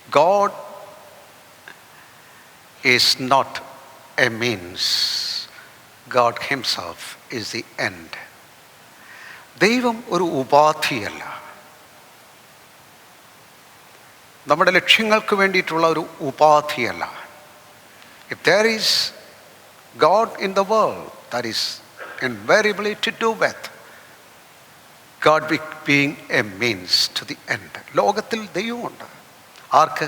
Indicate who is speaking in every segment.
Speaker 1: God is not a means. God himself is the end. ദൈവം ഒരു ഉപാധിയല്ല. നമ്മുടെ ലക്ഷ്യങ്ങൾക്ക് വേണ്ടിയിട്ടുള്ള ഒരു ഉപാധിയല്ല. If there is God in the world, that is invariably to do with God being a means to the end. ലോകത്തിൽ ദൈവമുണ്ട്. ആർക്ക്?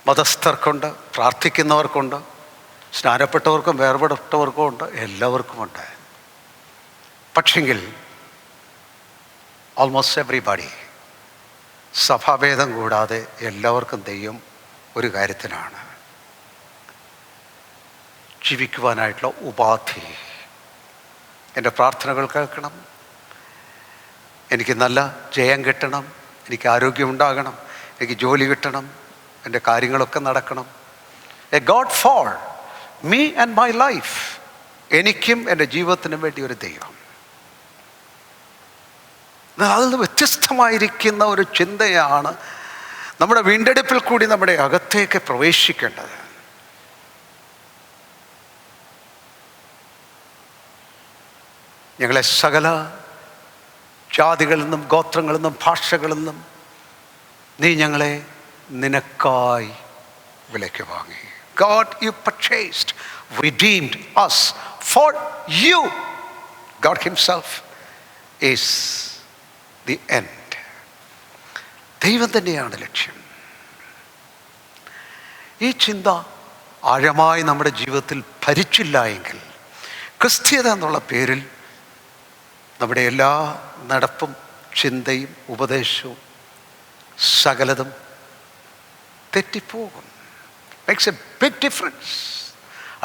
Speaker 1: മതസ്ഥർക്കുണ്ട്, പ്രാർത്ഥിക്കുന്നവർക്കുണ്ട്, സ്നാനപ്പെട്ടവർക്കും വേർപെട്ടവർക്കും ഉണ്ട്, എല്ലാവർക്കുമുണ്ട്. പക്ഷെങ്കിൽ almost everybody, സഭാഭേദം കൂടാതെ എല്ലാവർക്കും ദൈവം ഒരു കാര്യത്തിനാണ്, ജീവിക്കുവാനായിട്ടുള്ള ഉപാധി. എൻ്റെ പ്രാർത്ഥനകൾ കേൾക്കണം, എനിക്ക് നല്ല ജയം കിട്ടണം, എനിക്ക് ആരോഗ്യമുണ്ടാകണം, എനിക്ക് ജോലി കിട്ടണം, എൻ്റെ കാര്യങ്ങളൊക്കെ നടക്കണം. A God for me and my life. എനിക്കും എൻ്റെ ജീവിതത്തിനും വേണ്ടി ഒരു ദൈവം. അതിൽ നിന്ന് വ്യത്യസ്തമായിരിക്കുന്ന ഒരു ചിന്തയാണ് നമ്മുടെ വീണ്ടെടുപ്പിൽ കൂടി നമ്മുടെ അകത്തേക്ക് പ്രവേശിക്കേണ്ടത്. ഞങ്ങളെ സകല ജാതികളിൽ നിന്നും ഗോത്രങ്ങളിൽ നിന്നും ഭാഷകളിൽ നിന്നും നീ ഞങ്ങളെ നിനക്കായി വിലയ്ക്ക് വാങ്ങി. God, you purchased, redeemed us for you. God himself is the end. ദൈവം തന്നെയാണ് ലക്ഷ്യം. ഈ ചിന്ത ആഴമായി നമ്മുടെ ജീവിതത്തിൽ ഭരിച്ചില്ല എങ്കിൽ ക്രിസ്തീയത എന്നുള്ള പേരിൽ നമ്മുടെ എല്ലാ നടപ്പും ചിന്തയും ഉപദേശവും സകലതും തെറ്റിപ്പോകും. Makes a big difference.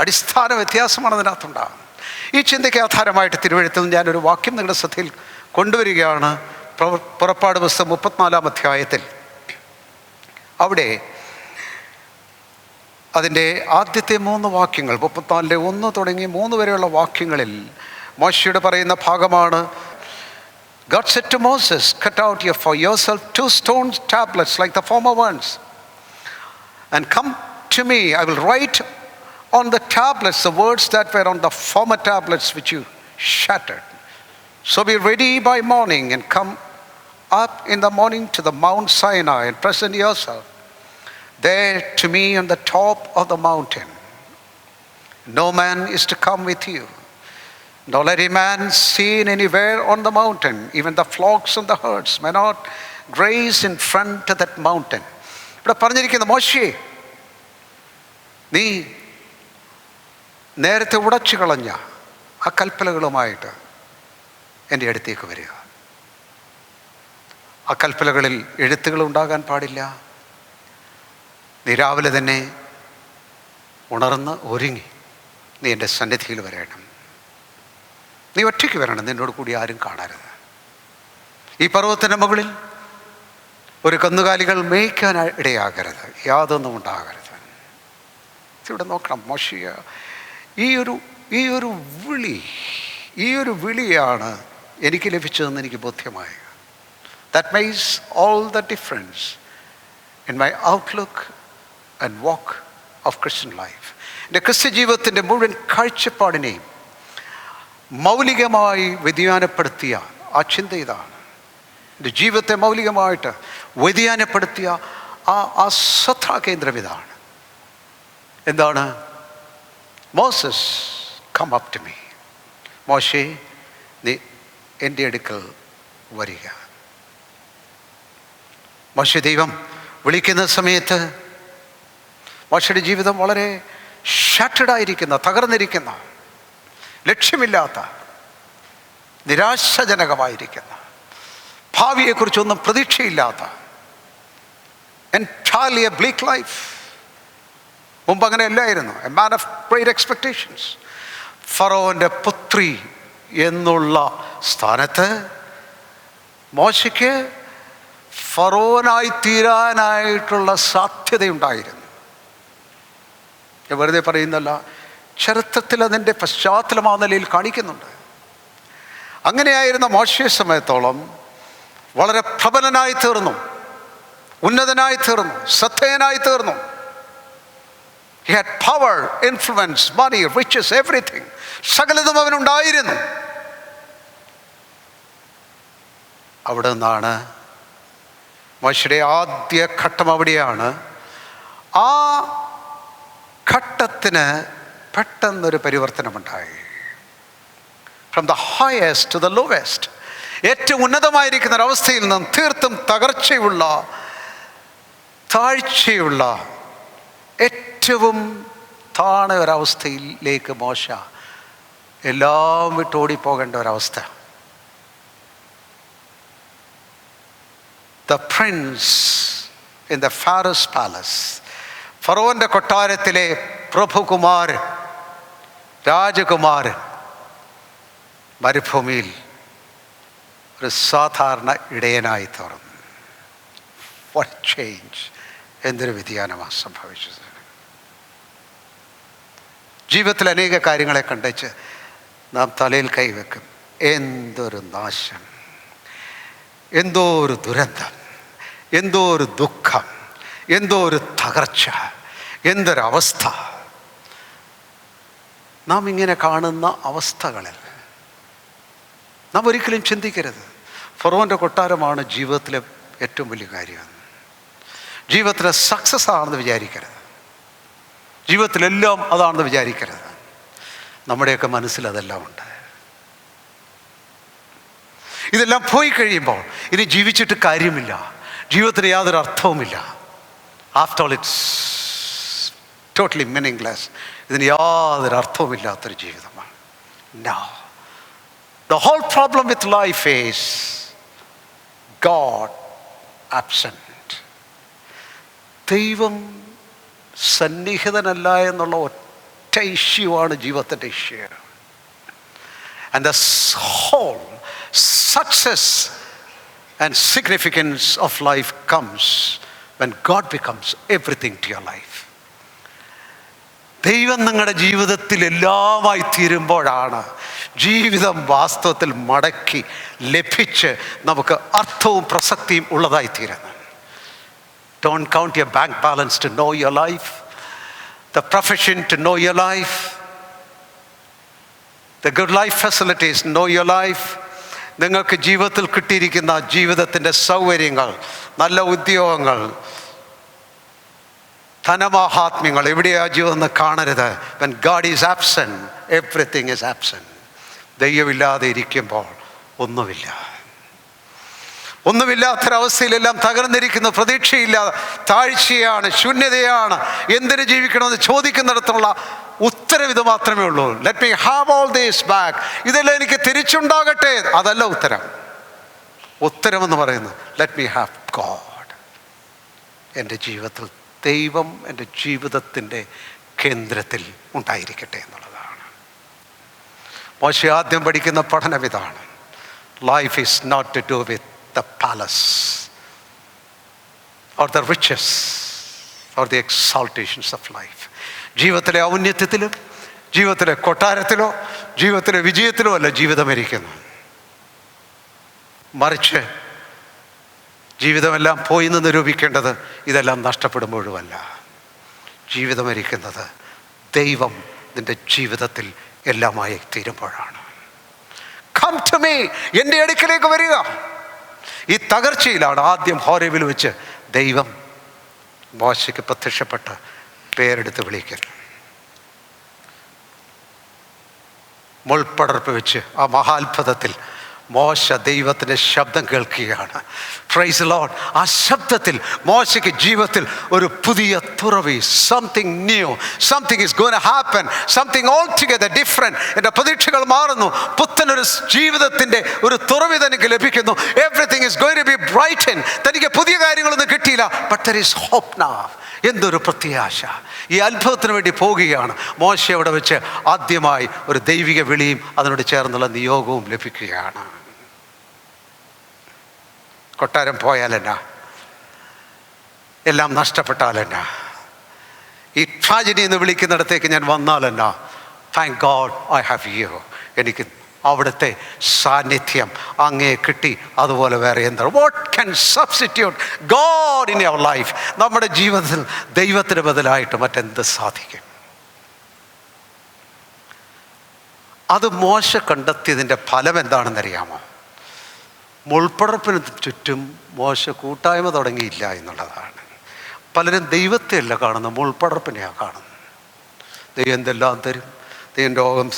Speaker 1: അടിസ്ഥാന വ്യത്യാസമാണ് അതിനകത്തുണ്ടാകും. ഈ ചിന്തയ്ക്ക് ആധാരമായിട്ട് തിരുവെഴുത്തിൽ ഞാനൊരു വാക്യം നിങ്ങളുടെ ശ്രദ്ധയിൽ കൊണ്ടുവരികയാണ്. പുറപ്പാട് പുസ്തകം 34-ാം അധ്യായത്തിൽ. അവിടെ അതിൻ്റെ ആദ്യത്തെ 3 വാക്യങ്ങൾ, 34-1 തുടങ്ങി 3 വരെയുള്ള വാക്യങ്ങളിൽ മോശയോട് പറയുന്ന ഭാഗമാണ്. God said to Moses, cut out for yourself 2 stone tablets like the former ones, and come to me. I will write on the tablets the words that were on the former tablets which you shattered. So be ready by morning and come up in the morning to the Mount Sinai and present yourself there to me on the top of the mountain. No man is to come with you, nor let a man seen anywhere on the mountain. Even the flocks and the herds may not graze in front of that mountain. ഇവിടെ പറഞ്ഞിരിക്കുന്ന, മോശേ, നീ നേരത്തെ ഉടച്ചു കളഞ്ഞ ആ കൽപ്പനകളുമായിട്ട് എൻ്റെ അടുത്തേക്ക് വരിക. ആ കൽപ്പനകളിൽ എഴുത്തുകൾ ഉണ്ടാകാൻ പാടില്ല. നീ രാവിലെ തന്നെ ഉണർന്ന് ഒരുങ്ങി നീ എൻ്റെ സന്നിധിയിൽ വരണം. നീ ഒറ്റയ്ക്ക് വരണം, നിന്നോട് കൂടി ആരും കാണരുത്. ഈ പർവ്വതത്തിൻ്റെ മുകളിൽ ഒരു കന്നുകാലികൾ മേയ്ക്കാൻ ഇടയാകരുത്, യാതൊന്നും ഉണ്ടാകരുത്. ഇവിടെ നോക്കണം, മോശിയ ഈ ഒരു വിളിയാണ് എനിക്ക് ലഭിച്ചതെന്ന് എനിക്ക് ബോധ്യമായി. That makes all the difference in my outlook and walk of Christian life. എൻ്റെ ക്രിസ്ത്യ ജീവിതത്തിൻ്റെ മുഴുവൻ കാഴ്ചപ്പാടിനെയും മൗലികമായി വ്യതിയാനപ്പെടുത്തിയ ആ ചിന്ത ഇതാണ്. എൻ്റെ ജീവിതത്തെ മൗലികമായിട്ട് വ്യതിയാനപ്പെടുത്തിയ ആ ശ്രദ്ധാകേന്ദ്രം ഇതാണ്. എന്താണ്? Moses, come up to me. മോശേ, നീ എൻ്റെ അടുക്കൽ വരിക. മോശെ ദൈവം വിളിക്കുന്ന സമയത്ത് മോശയുടെ ജീവിതം വളരെ ഷാറ്റഡായിരിക്കുന്ന, തകർന്നിരിക്കുന്ന, ലക്ഷ്യമില്ലാത്ത, നിരാശാജനകമായിരിക്കുന്ന, ഭാവിയെക്കുറിച്ചൊന്നും പ്രതീക്ഷയില്ലാത്ത, entirely a bleak life. മുമ്പ് അങ്ങനെ അല്ലായിരുന്നു. A man of great expectations. ഫറോൻ്റെ പുത്രി എന്നുള്ള സ്ഥാനത്ത് മോശയ്ക്ക് ഫറോനായി തീരാനായിട്ടുള്ള സാധ്യതയുണ്ടായിരുന്നു. ഞാൻ വെറുതെ പറയുന്നല്ല, ചരിത്രത്തിൽ അതിൻ്റെ പശ്ചാത്തലം ആ നിലയിൽ കാണിക്കുന്നുണ്ട്. അങ്ങനെയായിരുന്ന മോശയെ സമയത്തോളം വളരെ പ്രബലനായി തീർന്നു. ഉന്നതനായി തീർന്നു, ശ്രദ്ധേയനായി തീർന്നു. He had power, influence, money, riches, everything. സകലതും അവനുണ്ടായിരുന്നു. അവിടെ നിന്നാണ് മോശയുടെ ആദ്യ ഘട്ടം. അവിടെയാണ്. ആ ഘട്ടത്തിന് പെട്ടെന്നൊരു പരിവർത്തനമുണ്ടായി. From the highest to the lowest, ഏറ്റവും ഉന്നതമായിരിക്കുന്ന ഒരവസ്ഥയിൽ നിന്നും തീർത്തും തകർച്ചയുള്ള, താഴ്ചയുള്ള, ഏറ്റവും താണ ഒരവസ്ഥയിലേക്ക് മോശ എല്ലാം വിട്ടോടിപ്പോകേണ്ട ഒരവസ്ഥ. The Prince in the pharaohs palace, ഫറവോന്റെ കൊട്ടാരത്തിലെ പ്രഭുകുമാരൻ, രാജകുമാരൻ മരുഭൂമിയിൽ ഒരു സാധാരണ ഇടയനായി തീർന്നു. What change! എന്തൊരു വ്യതിയാനമാണ് സംഭവിച്ചത്. ജീവിതത്തിൽ അനേക കാര്യങ്ങളെ കണ്ടേച്ച് നാം തലയിൽ കൈവെക്കും. എന്തൊരു നാശം, എന്തോ ഒരു ദുരന്തം, എന്തോ ഒരു ദുഃഖം, എന്തോ ഒരു തകർച്ച, എന്തൊരവസ്ഥ. നാം ഇങ്ങനെ കാണുന്ന അവസ്ഥകളിൽ നാം ഒരിക്കലും ചിന്തിക്കരുത് ഫറവോൻ്റെ കൊട്ടാരമാണ് ജീവിതത്തിലെ ഏറ്റവും വലിയ കാര്യം. ജീവിതത്തിലെ സക്സസ് ആണെന്ന് വിചാരിക്കരുത്. ജീവിതത്തിലെല്ലാം അതാണെന്ന് വിചാരിക്കരുത്. നമ്മുടെയൊക്കെ മനസ്സിൽ അതെല്ലാം ഉണ്ട്. ഇതെല്ലാം പോയി കഴിയുമ്പോൾ ഇനി ജീവിച്ചിട്ട് കാര്യമില്ല, ജീവിതത്തിന് യാതൊരു അർത്ഥവുമില്ല. After all it's totally meaningless. ഇതിന് യാതൊരു അർത്ഥവുമില്ലാത്തൊരു ജീവിതമാണ്. No, the whole problem with life is God absent. ദൈവം സന്നിഹിതനല്ല എന്നുള്ള ഒറ്റ ഇഷ്യൂ ആണ് ജീവിതത്തിൻ്റെ issue. And the whole success and significance of life comes when God becomes everything to your life. ദൈവം നിങ്ങളുടെ ജീവിതത്തിൽ എല്ലാമായി തീരുമ്പോഴാണ് ജീവിതം വാസ്തവത്തിൽ മടക്കി ലഭിച്ച് നമുക്ക് അർത്ഥവും പ്രസക്തിയും ഉള്ളതായി തീരുന്നത്. Don't count your bank balance to know your life, the profession to know your life, the good life facilities to know your life. നിങ്ങൾക്ക് ജീവിതത്തിൽ കിട്ടിയിരിക്കുന്ന ജീവിതത്തിൻ്റെ സൗകര്യങ്ങൾ, നല്ല ഉദ്യോഗങ്ങൾ, ധനമാഹാത്മ്യങ്ങൾ എവിടെയാ ജീവിതം എന്ന് കാണരുത്. When God is absent, everything is absent. ദൈവമില്ലാതെ ഇരിക്കുമ്പോൾ ഒന്നുമില്ല. ഒന്നുമില്ലാത്തൊരവസ്ഥയിലെല്ലാം തകർന്നിരിക്കുന്നു. പ്രതീക്ഷയില്ല, താഴ്ചയാണ്, ശൂന്യതയാണ്. എന്തിനു ജീവിക്കണമെന്ന് ചോദിക്കുന്നിടത്തുള്ള ഉത്തരം ഇത് മാത്രമേ ഉള്ളൂ. Let me have all these back. ഇതെല്ലാം എനിക്ക് തിരിച്ചുണ്ടാകട്ടെ. അതല്ല ഉത്തരം. ഉത്തരമെന്ന് പറയുന്നത് ലെറ്റ് മീ ഹാവ് ഗോഡ്. എൻ്റെ ജീവിതത്തിൽ ദൈവം എൻ്റെ ജീവിതത്തിൻ്റെ കേന്ദ്രത്തിൽ ഉണ്ടായിരിക്കട്ടെ എന്നുള്ളതാണ്. മോശ ആദ്യം പഠിക്കുന്ന പഠനം ഇതാണ്. Life is not to do with the palace or the riches or the exaltations of life. ജീവിതത്തിലെ ഔന്നത്യത്തിലും ജീവിതത്തിലെ കൊട്ടാരത്തിലോ ജീവിതത്തിലെ വിജയത്തിലോ അല്ല ജീവിതമിരിക്കുന്നു. മറിച്ച് ജീവിതമെല്ലാം പോയി എന്ന് നിരൂപിക്കേണ്ടത് ഇതെല്ലാം നഷ്ടപ്പെടുമ്പോഴുമല്ല. ജീവിതമിരിക്കുന്നത് ദൈവം നിൻ്റെ ജീവിതത്തിൽ എല്ലാമായി തീരുമ്പോഴാണ്. Come to me, എൻ്റെ അടുക്കലേക്ക് വരിക. ഈ തകർച്ചയിലാണ് ആദ്യം ഹോരേബിൽ വെച്ച് ദൈവം മോശയ്ക്ക് പ്രത്യക്ഷപ്പെട്ട് പേരെടുത്ത് വിളിക്കുന്നു. മുൾപ്പടർപ്പ് വെച്ച് ആ മഹാത്ഭുതത്തിൽ മോശ ദൈവത്തിൻ്റെ ശബ്ദം കേൾക്കുകയാണ്. Praise the Lord. ആ ശബ്ദത്തിൽ മോശയ്ക്ക് ജീവിതത്തിൽ ഒരു പുതിയ തുറവി, something new, something is going to happen, something all together different. എൻ്റെ പ്രതീക്ഷകൾ മാറുന്നു. പുത്തനൊരു ജീവിതത്തിൻ്റെ ഒരു തുറവി തനിക്ക് ലഭിക്കുന്നു. Everything is going to be brighten. തനിക്ക് പുതിയ കാര്യങ്ങളൊന്നും കിട്ടിയില്ല, but there is hope now. എന്തൊരു പ്രത്യാശ. ഈ അത്ഭുതത്തിന് വേണ്ടി പോവുകയാണ്. മോശ അവിടെ വെച്ച് ആദ്യമായി ഒരു ദൈവിക വിളിയും അതിനോട് ചേർന്നുള്ള നിയോഗവും ലഭിക്കുകയാണ്. കൊട്ടാരം പോയാലെന്നാ, എല്ലാം നഷ്ടപ്പെട്ടാലെന്നാ, ഈ ട്രാജഡി എന്ന് വിളിക്കുന്നിടത്തേക്ക് ഞാൻ വന്നാലെന്നാ, thank God I have you. എനിക്ക് അവിടുത്തെ സാന്നിധ്യം അങ്ങേ കിട്ടി. അതുപോലെ വേറെ എന്താണ്? What can substitute God in your life? നമ്മുടെ ജീവിതത്തിൽ ദൈവത്തിന് ബദലായിട്ട് മറ്റെന്ത് സാധിക്കും? അത് മോശ കണ്ടെത്തിയതിൻ്റെ ഫലം എന്താണെന്നറിയാമോ? മുൾപ്പടർപ്പിന് ചുറ്റും മോശ കൂട്ടായ്മ തുടങ്ങിയില്ല എന്നുള്ളതാണ്. പലരും ദൈവത്തെ അല്ല കാണുന്നത്, മുൾപ്പടർപ്പിനെയാണ് കാണുന്നത്. ദൈവം എന്തെല്ലാം തരും, ദൈവം രോഗം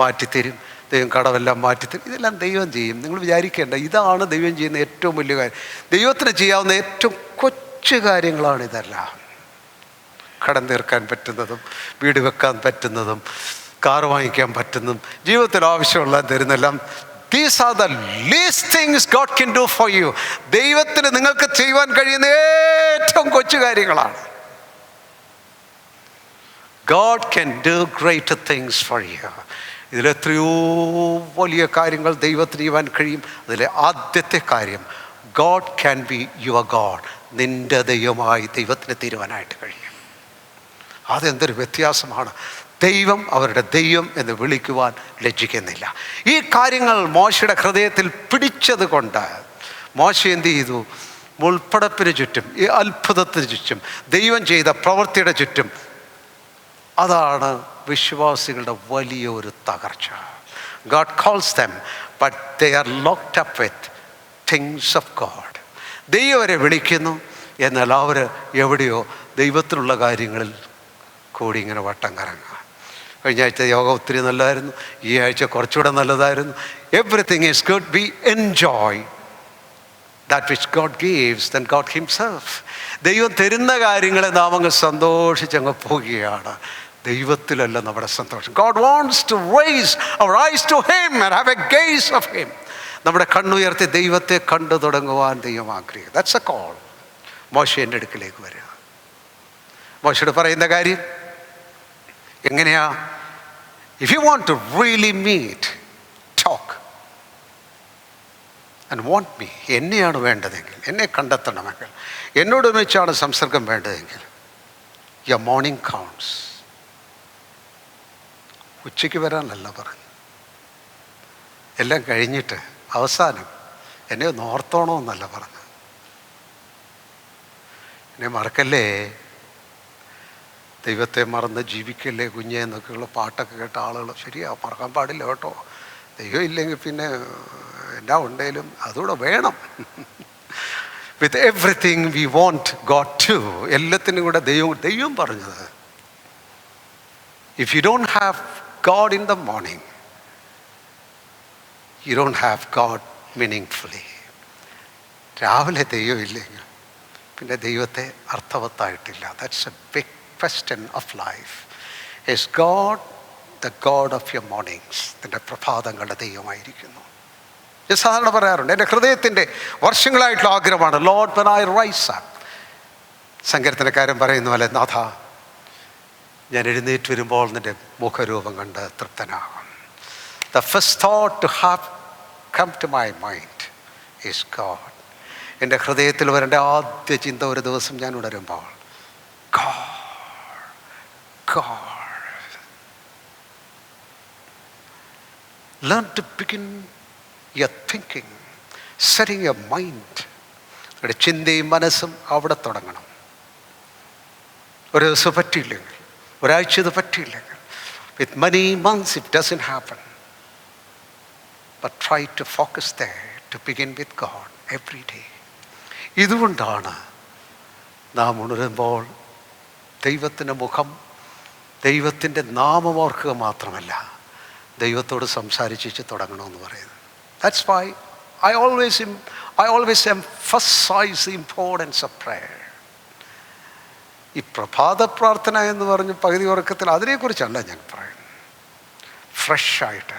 Speaker 1: മാറ്റിത്തരും, ദൈവം കടമെല്ലാം മാറ്റിത്തരും. ഇതെല്ലാം ദൈവം ചെയ്യും. നിങ്ങൾ വിചാരിക്കേണ്ട, ഇതാണ് ദൈവം ചെയ്യുന്ന ഏറ്റവും വലിയ കാര്യം. ദൈവത്തിന് ചെയ്യാവുന്ന ഏറ്റവും കൊച്ചു കാര്യങ്ങളാണ് ഇതെല്ലാം. കടം തീർക്കാൻ പറ്റുന്നതും, വീട് വെക്കാൻ പറ്റുന്നതും, കാറ് വാങ്ങിക്കാൻ പറ്റുന്നതും, ജീവിതത്തിൽ ആവശ്യമുള്ള തരുന്നെല്ലാം. These are the least things God can do for you. ദൈവത്തിന് നിങ്ങൾക്ക് ചെയ്യുവാൻ കഴിയുന്ന ഏറ്റവും കൊച്ചു കാര്യങ്ങളാണ്. God can do greater things for you. ഇതിലെത്രയോ വലിയ കാര്യങ്ങൾ ദൈവത്തിന് ചെയ്യുവാൻ കഴിയും. അതിലെ ആദ്യത്തെ കാര്യം, God can be your God. നിൻ്റെ ദൈവമായി ദൈവത്തിന് തീരുവാനായിട്ട് കഴിയും. അതെന്തൊരു വ്യത്യാസമാണ്. ദൈവം അവരുടെ ദൈവം എന്ന് വിളിക്കുവാൻ ലജ്ജിക്കുന്നില്ല. ഈ കാര്യങ്ങൾ മോശയുടെ ഹൃദയത്തിൽ പിടിച്ചത് കൊണ്ട് മോശ എന്ത് ചെയ്തു? മുൾപ്പടപ്പിന് ചുറ്റും, ഈ അത്ഭുതത്തിന് ചുറ്റും, ദൈവം ചെയ്ത പ്രവൃത്തിയുടെ ചുറ്റും. അതാണ് വിശ്വാസികളുടെ വലിയൊരു തകർച്ച. God calls them, but they are locked up with things of God. ദൈവം അവരെ വിളിക്കുന്നു, എന്നാൽ അവർ എവിടെയോ ദൈവത്തിലുള്ള കാര്യങ്ങളിൽ കൂടി ഇങ്ങനെ വട്ടം കറങ്ങുക. കഴിഞ്ഞ ആഴ്ച യോഗ ഒത്തിരി നല്ലതായിരുന്നു, ഈ ആഴ്ച കുറച്ചുകൂടെ നല്ലതായിരുന്നു. Everything is good. V enjoy that which God gives than God himself. ദൈവം തരുന്ന കാര്യങ്ങളെ നാം അങ്ങ് സന്തോഷിച്ചങ്ങ് പോവുകയാണ്. ദൈവത്തിലല്ല നമ്മുടെ സന്തോഷം. God wants to raise our eyes to him and have a gaze of him. നമ്മുടെ കണ്ണുയർത്തി ദൈവത്തെ കണ്ടു തുടങ്ങുവാൻ ദൈവം ആഗ്രഹിക്കും. That's a call. മോശയുടെ അടുക്കിലേക്ക് വരിക. മോശയോട് പറയുന്ന കാര്യം എങ്ങനെയാ? If you want to really meet, talk and want me, എന്നെയാണ് വേണ്ടതെങ്കിൽ, എന്നെ കണ്ടെത്തണമെങ്കിൽ, എന്നോട് ഒരുമിച്ചാണ് സംസർഗം വേണ്ടതെങ്കിൽ, your morning counts. ഉച്ചയ്ക്ക് വരാനല്ല പറഞ്ഞു, എല്ലാം കഴിഞ്ഞിട്ട് അവസാനം എന്നെ ഒന്ന് ഓർത്തോണമെന്നല്ല പറഞ്ഞു. എന്നെ മറക്കല്ലേ, ദൈവത്തെ മറന്ന് ജീവിക്കല്ലേ കുഞ്ഞെ എന്നൊക്കെയുള്ള പാട്ടൊക്കെ കേട്ട ആളുകൾ. ശരിയാ, മറക്കാൻ പാടില്ല കേട്ടോ. ദൈവം ഇല്ലെങ്കിൽ പിന്നെ എന്നാ ഉണ്ടെങ്കിലും അതുകൂടെ വേണം. With everything we want God too. എല്ലാത്തിനും കൂടെ ദൈവം പറഞ്ഞത്, if you don't have God in the morning, you don't have God meaningfully. രാവിലെ ദൈവം ഇല്ലെങ്കിൽ പിന്നെ ദൈവത്തെ അർത്ഥവത്തായിട്ടില്ല. That's a big question of life. Is God the God of your mornings? നിൻ്റെ പ്രഭാതങ്ങളുടെ ദൈവമായിരിക്കുന്നു. ഞാൻ സാധാരണ പറയാറുണ്ട്, എൻ്റെ ഹൃദയത്തിൻ്റെ വർഷങ്ങളായിട്ടുള്ള ആഗ്രഹമാണ്, Lord when I rise up. സങ്കീർത്തനക്കാരൻ പറയുന്ന പോലെ, നാഥ ഞാൻ എഴുന്നേറ്റ് വരുമ്പോൾ നിൻ്റെ മുഖരൂപം കണ്ട് തൃപ്തനാകും. The first thought to have come to my mind is God. എൻ്റെ ഹൃദയത്തിൽ വരേണ്ട ആദ്യ ചിന്ത ഒരു ദിവസം ഞാൻ ഉണരുമ്പോൾ, God. Learn to begin your thinking, setting your mind. നിങ്ങളുടെ ചിന്തയും മനസ്സും അവിടെ തുടങ്ങണം. ഒരു ദിവസം പറ്റിയില്ലെങ്കിൽ, ഒരാഴ്ച ഇത് പറ്റിയില്ലെങ്കിൽ, with many months it doesn't happen, but try to focus there, to begin with God every day. ഇതുകൊണ്ടാണ് നാം ഉണരുമ്പോൾ ദൈവത്തിൻ്റെ മുഖം, ദൈവത്തിൻ്റെ നാമം ഓർക്കുക മാത്രമല്ല, ദൈവത്തോട് സംസാരിച്ച് തുടങ്ങണമെന്ന് പറയുന്നത്. That's why I always emphasize the importance of prayer. ഈ പ്രഭാത പ്രാർത്ഥന എന്ന് പറഞ്ഞ് പകുതി ഉറക്കത്തിൽ അതിനെക്കുറിച്ചല്ല ഞാൻ പറയുന്നത്. ഫ്രഷായിട്ട്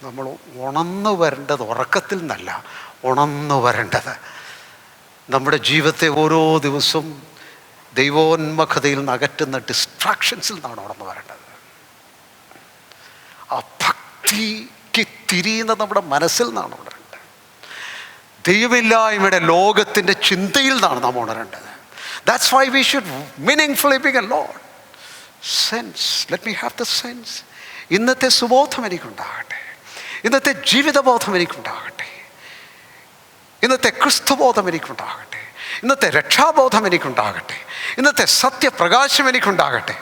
Speaker 1: നമ്മൾ ഉണർന്നു വരേണ്ടത്, ഉറക്കത്തിൽ നിന്നല്ല, ഉണർന്നു വരേണ്ടത് നമ്മുടെ ജീവിതത്തെ ഓരോ ദിവസവും ദൈവോന്മുഖതയിൽ നിന്ന് അകറ്റുന്ന ഡിസ്ട്രാക്ഷൻസിൽ നിന്നാണ് ഉണർന്നു വരേണ്ടത്. ആ ഭക്തിക്ക് തിരിയുന്ന നമ്മുടെ മനസ്സിൽ നിന്നാണ് ഉണരേണ്ടത്. ദൈവമില്ലായ്മയുടെ ലോകത്തിൻ്റെ ചിന്തയിൽ നിന്നാണ് നാം ഉണരേണ്ടത്. That's why we should meaningfully begin. Lord, sense, let me have the sense. ഇന്നത്തെ സുബോധം എനിക്കുണ്ടാകട്ടെ. ഇന്നത്തെ ജീവിതബോധം എനിക്കുണ്ടാകട്ടെ. ഇന്നത്തെ ക്രിസ്തുബോധം എനിക്കുണ്ടാകട്ടെ. ഇന്നത്തെ രക്ഷാബോധം എനിക്കുണ്ടാകട്ടെ. ഇന്നത്തെ സത്യപ്രകാശം എനിക്കുണ്ടാകട്ടെ.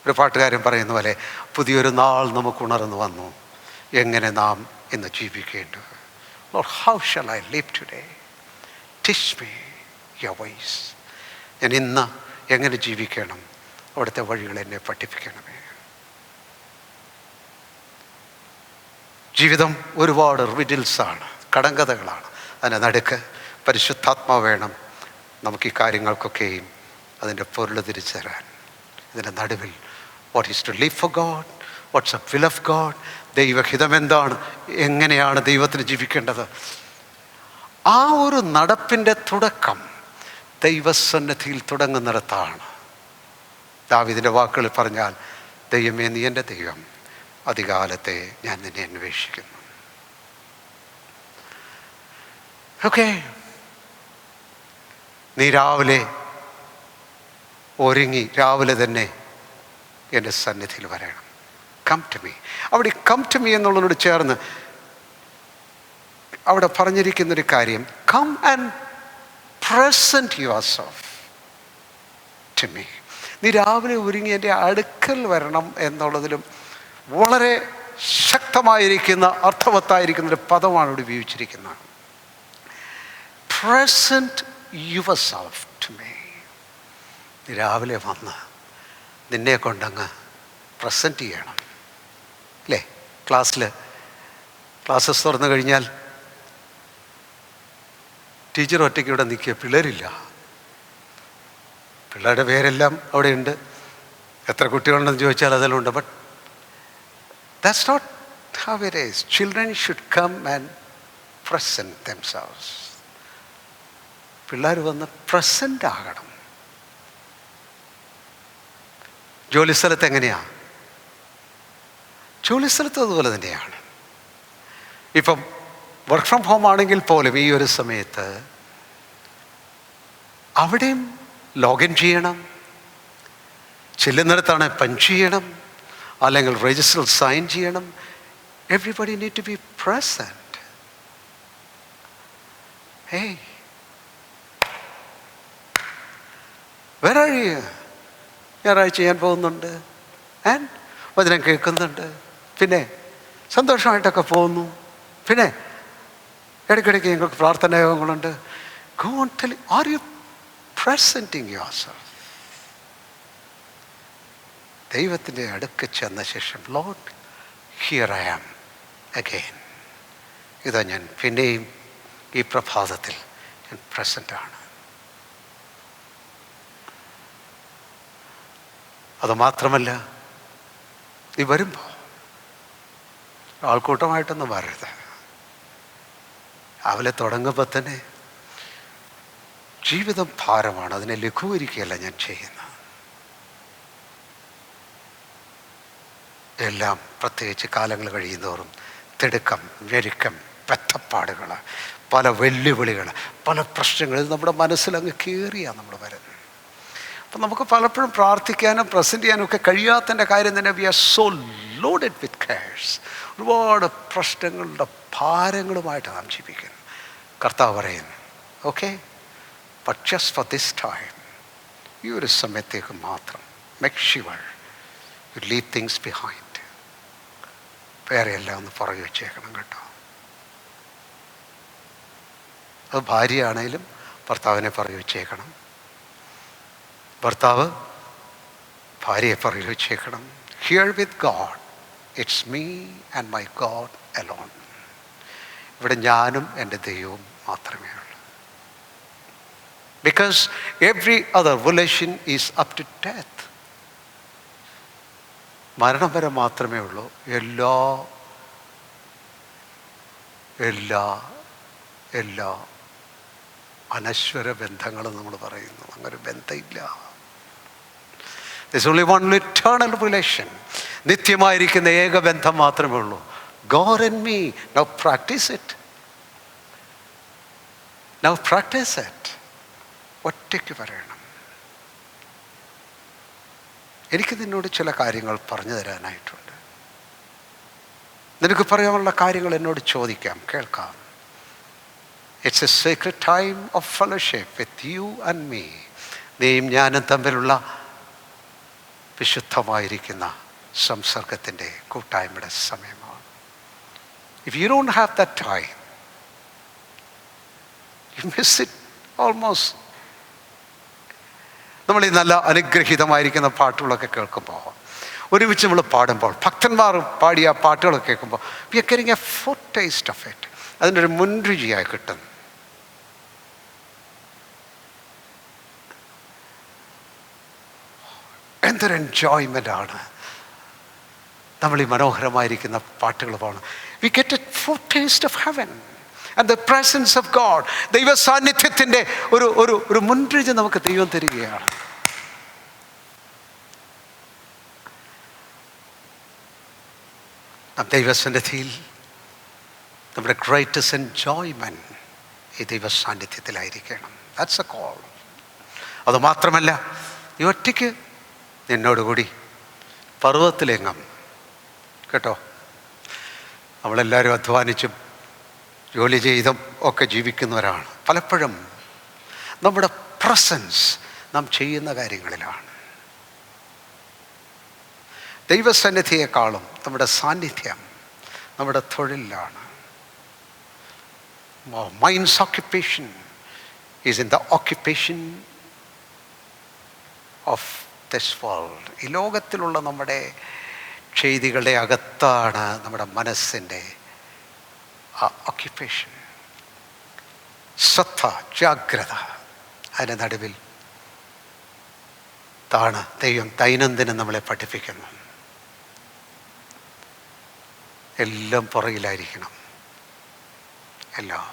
Speaker 1: ഒരു പാട്ടുകാരൻ പറയുന്ന പോലെ പുതിയൊരു നാൾ നമുക്ക് ഉണർന്നു വന്നു. എങ്ങനെ നാം ഇന്ന് ജീവിക്കേണ്ടു? Lord, how shall I live today? Teach me your ways. ഞാൻ ഇന്ന് എങ്ങനെ ജീവിക്കണം? അവിടുത്തെ വഴികൾ എന്നെ പഠിപ്പിക്കണമേ. ജീവിതം ഒരുപാട് റിഡിൽസാണ്, കടങ്കഥകളാണ്. അതിൻ്റെ നടുക്ക് പരിശുദ്ധാത്മാവ് വേണം നമുക്ക് ഈ കാര്യങ്ങൾക്കൊക്കെയും അതിൻ്റെ പൊരുൾ തിരിച്ചറിയാൻ. ഇതിൻ്റെ നടുവിൽ what is to live for God, what's a will of God, ദൈവഹിതം എന്താണ്, എങ്ങനെയാണ് ദൈവത്തിന് ജീവിക്കേണ്ടത്. ആ ഒരു നടപ്പിൻ്റെ തുടക്കം ദൈവസന്നിധിയിൽ തുടങ്ങുന്നിടത്താണ്. ദാവീദിൻ്റെ വാക്കുകളിൽ പറഞ്ഞാൽ, ദൈവമേ നീ എൻ്റെ ദൈവം, അധികാലത്തെ ഞാൻ നിന്നെ അന്വേഷിക്കുന്നു. ഓക്കെ, നീ രാവിലെ ഒരുങ്ങി രാവിലെ തന്നെ എൻ്റെ സന്നിധിയിൽ വരണം. Come to me. അവിടെ കം ടു മീ എന്നുള്ളതിനോട് ചേർന്ന് അവിടെ പറഞ്ഞിരിക്കുന്നൊരു കാര്യം, come and present yourself to me. നീ രാവിലെ ഒരുങ്ങി എൻ്റെ അടുക്കൽ വരണം എന്നുള്ളതിലും വളരെ ശക്തമായിരിക്കുന്ന അർത്ഥവത്തായിരിക്കുന്നൊരു പദമാണ് ഇവിടെ ഉപയോഗിച്ചിരിക്കുന്നത്. Present yourself to me. നീ രാവിലെ വന്ന് നിന്നെ കൊണ്ടങ്ങ് പ്രസൻറ്റ് ചെയ്യണം. അല്ലേ? ക്ലാസ്സസ് തുറന്നു കഴിഞ്ഞാൽ ടീച്ചർ ഒറ്റയ്ക്ക് ഇവിടെ നിൽക്കുക, പിള്ളേരില്ല. പിള്ളേരുടെ പേരെല്ലാം അവിടെ ഉണ്ട്. എത്ര കുട്ടികളുണ്ടെന്ന് ചോദിച്ചാൽ അതെല്ലാം ഉണ്ട്. But that's not how it is. Children should come and present themselves. പിള്ളേർ വന്ന് പ്രസൻ്റ് ആകണം. ജോലിസ്ഥലത്ത് എങ്ങനെയാണ്? ജോലിസ്ഥലത്ത് അതുപോലെ തന്നെയാണ്. ഇപ്പം വർക്ക് ഫ്രം ഹോം ആണെങ്കിൽ പോലും ഈ ഒരു സമയത്ത് അവിടെയും ലോഗിൻ ചെയ്യണം. ചെല്ലുന്നിടത്താണ് പഞ്ച് ചെയ്യണം, അല്ലെങ്കിൽ രജിസ്റ്ററിൽ സൈൻ ചെയ്യണം. Everybody need to be present. Hey, വേറെ ഞായറാഴ്ച ചെയ്യാൻ പോകുന്നുണ്ട്, ആൻഡ് വചനം കേൾക്കുന്നുണ്ട്, പിന്നെ സന്തോഷമായിട്ടൊക്കെ പോകുന്നു, പിന്നെ ഇടയ്ക്കിടയ്ക്ക് ഞങ്ങൾക്ക് പ്രാർത്ഥനാ യോഗങ്ങളുണ്ട്. Go and tell, are you presenting yourself? ദൈവത്തിൻ്റെ അടുക്ക് ചെന്ന ശേഷം, Lord, here I am again. ഇതാ ഞാൻ പിന്നെയും ഈ പ്രഭാതത്തിൽ ഞാൻ പ്രസൻ്റാണ്. അതുമാത്രമല്ല, നീ വരുമ്പോൾ ആൾക്കൂട്ടമായിട്ടൊന്നും വരരുത്. രാവിലെ തുടങ്ങുമ്പോൾ തന്നെ ജീവിതം ഭാരമാണ്, അതിനെ ലഘൂകരിക്കുകയല്ല ഞാൻ ചെയ്യുന്നത്. എല്ലാം പ്രത്യേകിച്ച് കാലങ്ങൾ കഴിയുന്നതോറും തിടുക്കം, ഞെരുക്കം, ബന്ധപ്പാടുകൾ, പല വെല്ലുവിളികൾ, പല പ്രശ്നങ്ങൾ നമ്മുടെ മനസ്സിലങ്ങ് കയറിയാണ് നമ്മൾ വരുന്നത്. അപ്പം നമുക്ക് പലപ്പോഴും പ്രാർത്ഥിക്കാനും പ്രസൻറ്റ് ചെയ്യാനും ഒക്കെ കഴിയാത്തതിൻ്റെ കാര്യം തന്നെ we are so loaded with cares. ഒരുപാട് പ്രശ്നങ്ങളുടെ ഭാരങ്ങളുമായിട്ട് നാം ജീവിക്കുന്നു. കർത്താവ് പറയുന്നു, okay, but just for this time, ഈ ഒരു സമയത്തേക്ക് മാത്രം, make sure you leave things behind. വേറെ എല്ലാം ഒന്ന് പുറകെ വെച്ചേക്കണം കേട്ടോ. അത് ഭാര്യയാണേലും ഭർത്താവിനെ പുറകെ വെച്ചേക്കണം, ഭർത്താവ് ഭാര്യയെ പുറകെ വെച്ചേക്കണം. Here with God, it's me and my God alone. ഇവിടെ ഞാനും എൻ്റെ ദൈവവും മാത്രമേ ഉള്ളൂ. Because every other relation is up to death. മരണം വരെ മാത്രമേ ഉള്ളൂ. എല്ലാ എല്ലാ എല്ലാ അനശ്വര ബന്ധങ്ങളും നമ്മൾ പറയുന്നു. അങ്ങനെ ബന്ധമില്ല. There's only one eternal relation. നിത്യമായിരിക്കുന്ന ഏക ബന്ധം മാത്രമേ ഉള്ളൂ. God and me. Now practice it. Now practice it. ഒറ്റയ്ക്ക് പറയണം. എനിക്ക് നിന്നോട് ചില കാര്യങ്ങൾ പറഞ്ഞു തരാനായിട്ടുണ്ട്. നിനക്ക് പറയാനുള്ള കാര്യങ്ങൾ എന്നോട് ചോദിക്കാം, കേൾക്കാം. It's A secret time of fellowship with you and me. നീയും ഞാനും തമ്മിലുള്ള വിശുദ്ധമായിരിക്കുന്ന സംസർഗത്തിൻ്റെ കൂട്ടായ്മയുടെ സമയമാണ്. If you don't have that time, you miss it almost. നമ്മൾ ഈ നല്ല അനുഗ്രഹീതമായിരിക്കുന്ന പാട്ടുകളൊക്കെ കേൾക്കുമ്പോൾ, ഒരുമിച്ച് നമ്മൾ പാടുമ്പോൾ, ഭക്തന്മാർ പാടിയ പാട്ടുകളൊക്കെ കേൾക്കുമ്പോൾ, we are getting a foretaste of it. അതിൻ്റെ ഒരു മുൻരുചിയായി കിട്ടുന്നു. എന്തൊരു എൻജോയ്മെൻ്റ് ആണ് നമ്മൾ ഈ മനോഹരമായിരിക്കുന്ന പാട്ടുകൾ പാടും. We get a foretaste of heaven and the presence of God. ദൈവ സാന്നിധ്യത്തിൻ്റെ ഒരു മുൻരുചി നമുക്ക് ദൈവം തരികയാണ്. ദൈവസന്നിധിയിൽ നമ്മുടെ ഗ്രേറ്റസ്റ്റ് എൻജോയ്മെൻറ്റ് ഈ ദൈവ സാന്നിധ്യത്തിലായിരിക്കണം. That's A call. അതുമാത്രമല്ല, ഈ ഒറ്റയ്ക്ക് നിന്നോടുകൂടി പർവ്വതത്തിലെങ്ങും, കേട്ടോ, നമ്മളെല്ലാവരും അധ്വാനിച്ചും ജോലി ചെയ്തും ഒക്കെ ജീവിക്കുന്നവരാണ്. പലപ്പോഴും നമ്മുടെ പ്രസൻസ് നാം ചെയ്യുന്ന കാര്യങ്ങളിലാണ്. ദൈവസന്നിധിയെക്കാളും നമ്മുടെ സാന്നിധ്യം നമ്മുടെ തൊഴിലിലാണ്. Mind's occupation is in the occupation of this world. ഈ ലോകത്തിലുള്ള നമ്മുടെ ചെയ്തികളുടെ അകത്താണ് നമ്മുടെ മനസ്സിൻ്റെ ഓക്യുപ്പേഷൻ. ശ്രദ്ധ, ജാഗ്രത, അതിൻ്റെ നടുവിൽ താണ് ദൈവം ദൈനംദിനം നമ്മളെ പഠിപ്പിക്കുന്നു. എല്ലാം പുറകിലായിരിക്കണം. എല്ലാം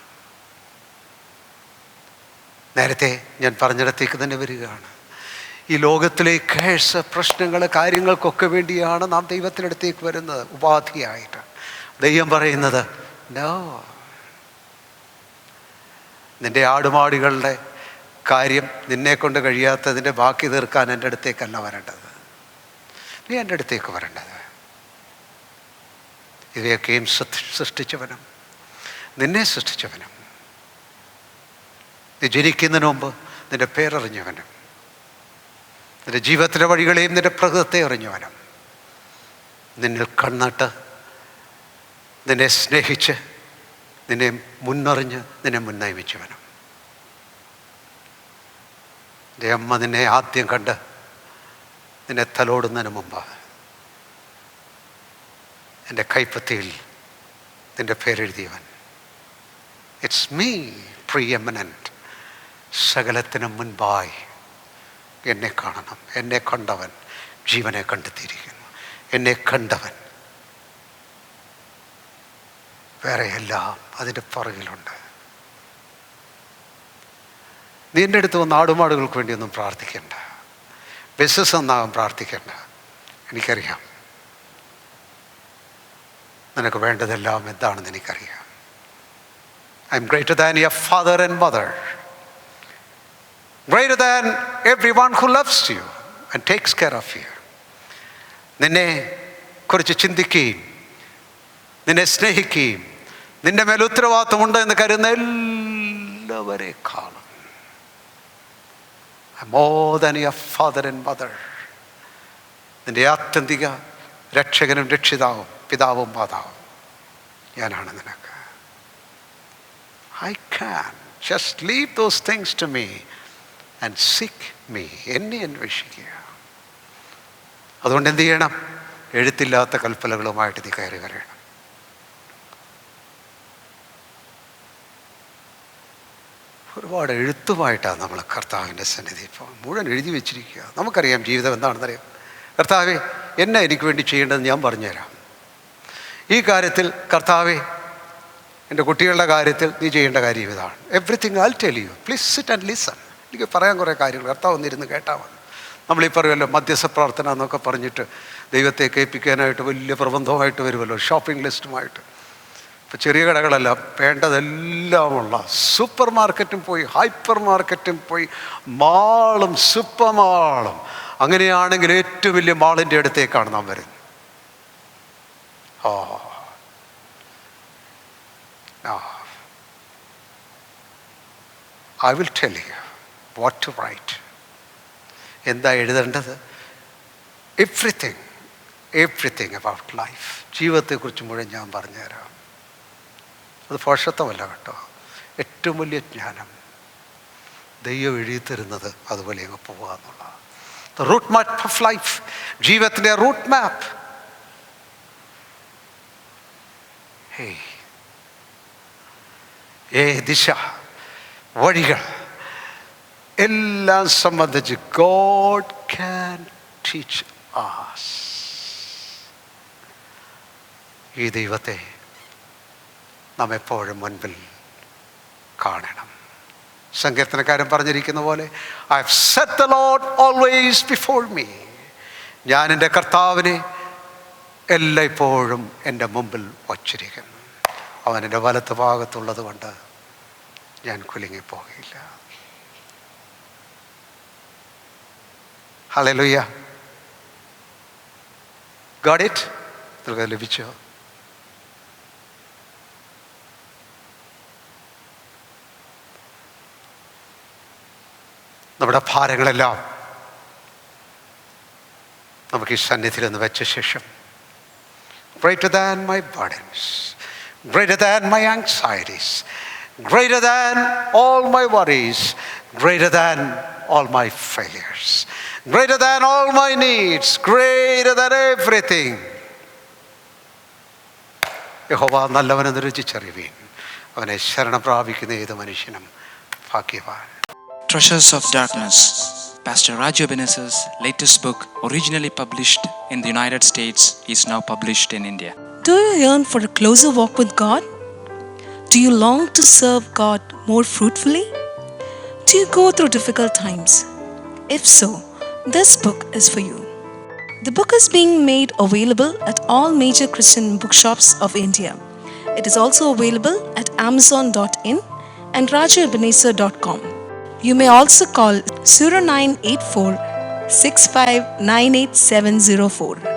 Speaker 1: നേരത്തെ ഞാൻ പറഞ്ഞിടത്തേക്ക് തന്നെ വരികയാണ്. ഈ ലോകത്തിലെ കേഴ്സ്, പ്രശ്നങ്ങൾ, കാര്യങ്ങൾക്കൊക്കെ വേണ്ടിയാണ് നാം ദൈവത്തിനടുത്തേക്ക് വരുന്നത് ഉപാധിയായിട്ട്. ദൈവം പറയുന്നത്, നോ, നിൻ്റെ ആടുമാടുകളുടെ കാര്യം നിന്നെ കൊണ്ട് കഴിയാത്തതിൻ്റെ ബാക്കി തീർക്കാൻ എൻ്റെ അടുത്തേക്കല്ല വരേണ്ടത്. നീ എൻ്റെ അടുത്തേക്ക് വരേണ്ടത്. ഇവയൊക്കെയും സൃഷ്ടിച്ചവനും നിന്നെ സൃഷ്ടിച്ചവനും, നീ ജനിക്കുന്നതിന് മുമ്പ് നിൻ്റെ പേരറിഞ്ഞവനും, നിൻ്റെ ജീവിതത്തിൻ്റെ വഴികളെയും നിൻ്റെ പ്രകൃതത്തെ അറിഞ്ഞവനും, നിന്നിൽ കണ്ണട്ട് നിന്നെ സ്നേഹിച്ച് നിന്നെ മുന്നറിഞ്ഞ് നിന്നെ മുന്നയിച്ചവനും, എൻ്റെ അമ്മ നിന്നെ ആദ്യം കണ്ട് നിന്നെ തലോടുന്നതിന് മുമ്പ് എൻ്റെ കൈപ്പത്തിയിൽ നിൻ്റെ പേരെഴുതിയവൻ. It's me പ്രീഎമിനൻറ്റ്. സകലത്തിനും മുൻപായി എന്നെ കാണണം. എന്നെ കണ്ടവൻ ജീവനെ കണ്ടെത്തിയിരിക്കുന്നു. എന്നെ കണ്ടവൻ വേറെ എല്ലാം അതിൻ്റെ പുറകിലുണ്ട്. നീ എൻ്റെ അടുത്ത് വന്ന് ആടുമാടുകൾക്ക് വേണ്ടിയൊന്നും പ്രാർത്ഥിക്കേണ്ട, ബിസിനസ് ഒന്നാകാൻ പ്രാർത്ഥിക്കേണ്ട. എനിക്കറിയാം നിനക്ക് വേണ്ടതെല്ലാം എന്താണെന്ന് എനിക്കറിയാം. I am greater than your father and mother, greater than everyone who loves you and takes care of you. നിന്നെ കുറിച്ച് ചിന്തിക്കുകയും നിന്നെ സ്നേഹിക്കുകയും നിന്റെ മേൽ ഉത്തരവാദിത്വമുണ്ട് എന്ന് കരുതുന്ന എല്ലാവരെക്കാളും more than your father and mother, നിൻ്റെ ആത്യന്തിക രക്ഷകനും രക്ഷിതാവും പിതാവും മാതാവും ഞാനാണ് നിനക്ക്. I can just leave those things to me and seek me. എന്നെ അന്വേഷിക്കുക. അതുകൊണ്ട് എന്ത് ചെയ്യണം? എഴുത്തില്ലാത്ത കൽപ്പനകളുമായിട്ട് നീ കയറി വരണം. ഒരുപാട് എഴുത്തുമായിട്ടാണ് നമ്മൾ കർത്താവിൻ്റെ സന്നിധി ഇപ്പോൾ മുഴുവൻ എഴുതി വെച്ചിരിക്കുക. നമുക്കറിയാം ജീവിതം എന്താണെന്നറിയാം. കർത്താവേ, എന്നെ എനിക്ക് വേണ്ടി ചെയ്യേണ്ടതെന്ന് ഞാൻ പറഞ്ഞുതരാം. ഈ കാര്യത്തിൽ കർത്താവേ, എൻ്റെ കുട്ടികളുടെ കാര്യത്തിൽ നീ ചെയ്യേണ്ട കാര്യം ഇതാണ്. Everything I tell you, please sit and listen. എനിക്ക് പറയാൻ കുറേ കാര്യങ്ങൾ, കർത്താവ് ഒന്നിരുന്ന് കേട്ടാൽ മതി. നമ്മളീ പറയുമല്ലോ മധ്യസ്ഥ പ്രാർത്ഥന എന്നൊക്കെ പറഞ്ഞിട്ട് ദൈവത്തെ കേൾപ്പിക്കാനായിട്ട് വലിയ പ്രബന്ധമായിട്ട് വരുമല്ലോ, ഷോപ്പിംഗ് ലിസ്റ്റുമായിട്ട്. ഇപ്പം ചെറിയ കടകളല്ല, വേണ്ടതെല്ലാമുള്ള സൂപ്പർ മാർക്കറ്റും പോയി, ഹൈപ്പർ മാർക്കറ്റും പോയി, മാളും സൂപ്പർ മാളും. അങ്ങനെയാണെങ്കിൽ ഏറ്റവും വലിയ മാളിൻ്റെ അടുത്തേക്കാണ് നാം വരുന്നത്. I will tell you what to write. എന്താ എഴുതേണ്ടത്? Everything about life. ജീവിതത്തെക്കുറിച്ച് മുഴുവൻ ഞാൻ പറഞ്ഞുതരാം. അത് ഭോഷത്വമല്ല കേട്ടോ. ഏറ്റവും വലിയ ജ്ഞാനം ദൈവം എഴുതി തരുന്നത് അതുപോലെ അങ്ങ് പോവുക എന്നുള്ളതാണ്. The route map of life, ജീവിതത്തിൻ്റെ റൂട്ട് മാപ്പ്. ദിശ, വഴികൾ എല്ലാം സംബന്ധിച്ച് ഗോഡ് ക്യാൻ ടീച്ച് us. ഈ ദൈവത്തെ നാം എപ്പോഴും മുൻപിൽ കാണണം. സങ്കീർത്തനക്കാരൻ പറഞ്ഞിരിക്കുന്ന പോലെ, I have set the Lord always before me. ഞാൻ എൻ്റെ കർത്താവിനെ എല്ലായ്പ്പോഴും എൻ്റെ മുമ്പിൽ വച്ചിരിക്കുന്നു. അവൻ എൻ്റെ വലത്ത് ഭാഗത്തുള്ളത് കൊണ്ട് ഞാൻ കുലുങ്ങിപ്പോകില്ല. ഹല്ലേലൂയ. Got it? നിങ്ങൾക്ക് ലഭിച്ചോ? നമ്മുടെ ഭാരങ്ങളെല്ലാം നമുക്ക് ഈ സന്നിധിയിൽ നിന്ന് വെച്ച ശേഷം, greater than my burdens, greater than my anxieties, greater than all my worries, greater than all my failures, greater than all my needs, greater than everything. യഹോവ നല്ലവനെന്ന് രുചിച്ചറിവീൻ, അവനെ ശരണം പ്രാപിക്കുന്ന ഏത് മനുഷ്യനും ഭാഗ്യവാൻ.
Speaker 2: Treasures of Darkness, Pastor Raju Ebenezer's latest book, originally published in the United States, is now published in India.
Speaker 3: Do you yearn for a closer walk with God? Do you long to serve God more fruitfully? Do you go through difficult times? If so, this book is for you. The book is being made available at all major Christian bookshops of India. It is also available at amazon.in and rajuebenezer.com. You may also call 0984 6598 704.